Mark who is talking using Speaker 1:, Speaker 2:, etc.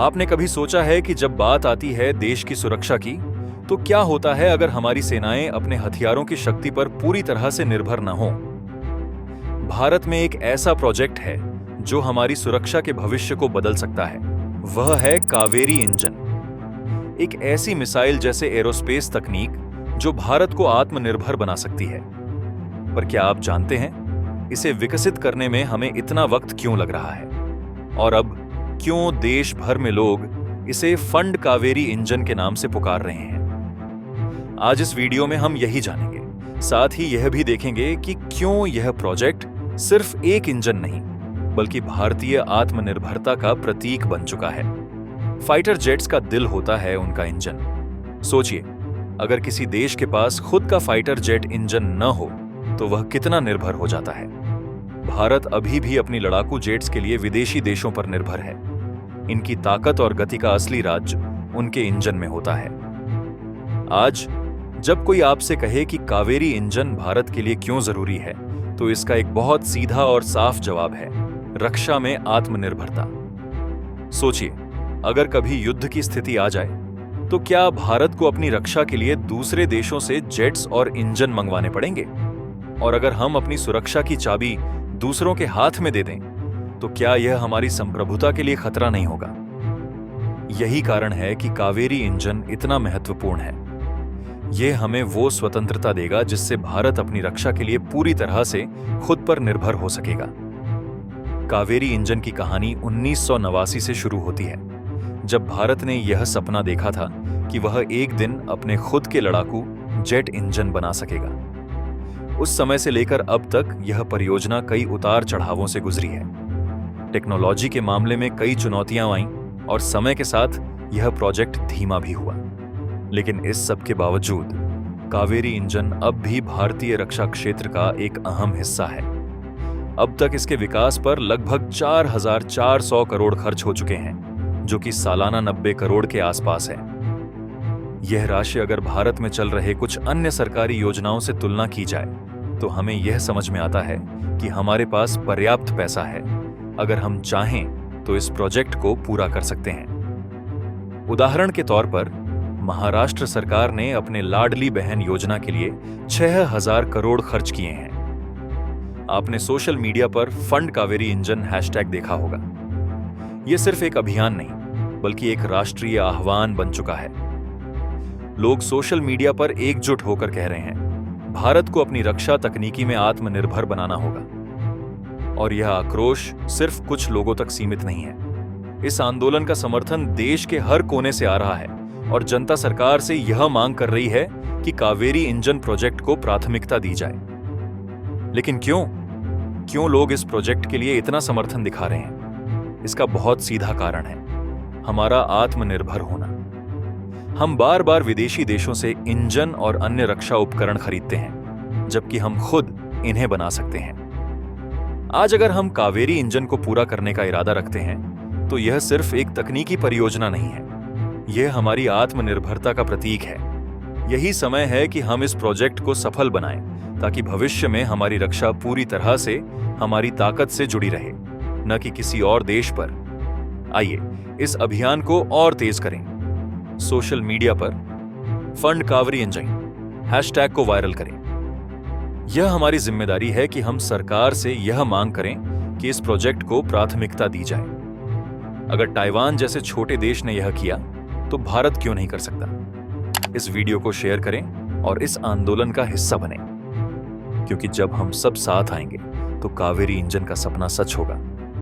Speaker 1: आपने कभी सोचा है कि जब बात आती है देश की सुरक्षा की, तो क्या होता है अगर हमारी सेनाएं अपने हथियारों की शक्ति पर पूरी तरह से निर्भर न हों? भारत में एक ऐसा प्रोजेक्ट है जो हमारी सुरक्षा के भविष्य को बदल सकता है। वह है कावेरी इंजन, एक ऐसी मिसाइल जैसे एरोस्पेस तकनीक जो भारत को आत्मनिर्भर बना सकती है। पर क्या आप जानते हैं, इसे विकसित करने में हमें इतना वक्त क्यों लग रहा है? और अब क्यों देश भर में लोग इसे फंड कावेरी इंजन के नाम से पुकार रहे हैं? आज इस वीडियो में हम यही जानेंगे। साथ ही यह भी देखेंगे कि क्यों यह प्रोजेक्ट सिर्फ एक इंजन नहीं, बल्कि भारतीय आत्मनिर्भरता का प्रतीक बन चुका है। फाइटर जेट्स का दिल होता है उनका इंजन। सोचिए, अगर किसी देश के पास खुद का फाइटर जेट इंजन न हो तो वह कितना निर्भर हो जाता है। भारत अभी भी अपनी लड़ाकू जेट्स के लिए विदेशी देशों पर निर्भर है। इनकी ताकत और गति का असली राज उनके इंजन में होता है। आज जब कोई आपसे कहे कि कावेरी इंजन भारत के लिए क्यों जरूरी है, तो इसका एक बहुत सीधा और साफ जवाब है: रक्षा में आत्मनिर्भरता। सोचिए, अगर कभी युद्ध की स्थिति आ जाए तो क्या भारत को अपनी रक्षा के लिए दूसरे देशों से जेट्स और इंजन मंगवाने पड़ेंगे? और अगर हम अपनी सुरक्षा की चाबी दूसरों के हाथ में दे दें तो क्या यह हमारी संप्रभुता के लिए खतरा नहीं होगा? यही कारण है कि कावेरी इंजन इतना महत्वपूर्ण है। यह हमें वो स्वतंत्रता देगा जिससे भारत अपनी रक्षा के लिए पूरी तरह से खुद पर निर्भर हो सकेगा। कावेरी इंजन की कहानी 1989 से शुरू होती है, जब भारत ने यह सपना देखा था कि वह एक दिन अपने खुद के लड़ाकू जेट इंजन बना सकेगा। उस समय से लेकर अब तक यह परियोजना कई उतार चढ़ावों से गुजरी है। टेक्नोलॉजी के मामले में कई चुनौतियां आईं और समय के साथ यह प्रोजेक्ट धीमा भी हुआ। लेकिन इस सब के बावजूद कावेरी इंजन अब भी भारतीय रक्षा क्षेत्र का एक अहम हिस्सा है। अब तक इसके विकास पर लगभग 4,400 करोड़ खर्च हो चुके हैं, जो कि सालाना 90 करोड़ के आसपास है। यह राशि अगर भारत में चल रहे कुछ अन्य सरकारी योजनाओं से तुलना की जाए तो हमें यह समझ में आता है कि हमारे पास पर्याप्त पैसा है। अगर हम चाहें तो इस प्रोजेक्ट को पूरा कर सकते हैं। उदाहरण के तौर पर महाराष्ट्र सरकार ने अपने लाडली बहन योजना के लिए 6,000 करोड़ खर्च किए हैं। आपने सोशल मीडिया पर फंड कावेरी इंजन हैशटैग देखा होगा। यह सिर्फ एक अभियान नहीं, बल्कि एक राष्ट्रीय आह्वान बन चुका है। लोग सोशल मीडिया पर एकजुट होकर कह रहे हैं, भारत को अपनी रक्षा तकनीकी में आत्मनिर्भर बनाना होगा। और यह आक्रोश सिर्फ कुछ लोगों तक सीमित नहीं है। इस आंदोलन का समर्थन देश के हर कोने से आ रहा है और जनता सरकार से यह मांग कर रही है कि कावेरी इंजन प्रोजेक्ट को प्राथमिकता दी जाए। लेकिन क्यों लोग इस प्रोजेक्ट के लिए इतना समर्थन दिखा रहे हैं? इसका बहुत सीधा कारण है हमारा आत्मनिर्भर होना। हम बार बार विदेशी देशों से इंजन और अन्य रक्षा उपकरण खरीदते हैं, जबकि हम खुद इन्हें बना सकते हैं। आज अगर हम कावेरी इंजन को पूरा करने का इरादा रखते हैं तो यह सिर्फ एक तकनीकी परियोजना नहीं है, यह हमारी आत्मनिर्भरता का प्रतीक है। यही समय है कि हम इस प्रोजेक्ट को सफल बनाएं, ताकि भविष्य में हमारी रक्षा पूरी तरह से हमारी ताकत से जुड़ी रहे, न कि किसी और देश पर। आइए इस अभियान को और तेज करें। सोशल मीडिया पर फंड कावेरी इंजन हैशटैग को वायरल करें। यह हमारी जिम्मेदारी है कि हम सरकार से यह मांग करें कि इस प्रोजेक्ट को प्राथमिकता दी जाए। अगर ताइवान जैसे छोटे देश ने यह किया तो भारत क्यों नहीं कर सकता? इस वीडियो को शेयर करें और इस आंदोलन का हिस्सा बनें, क्योंकि जब हम सब साथ आएंगे तो कावेरी इंजन का सपना सच होगा।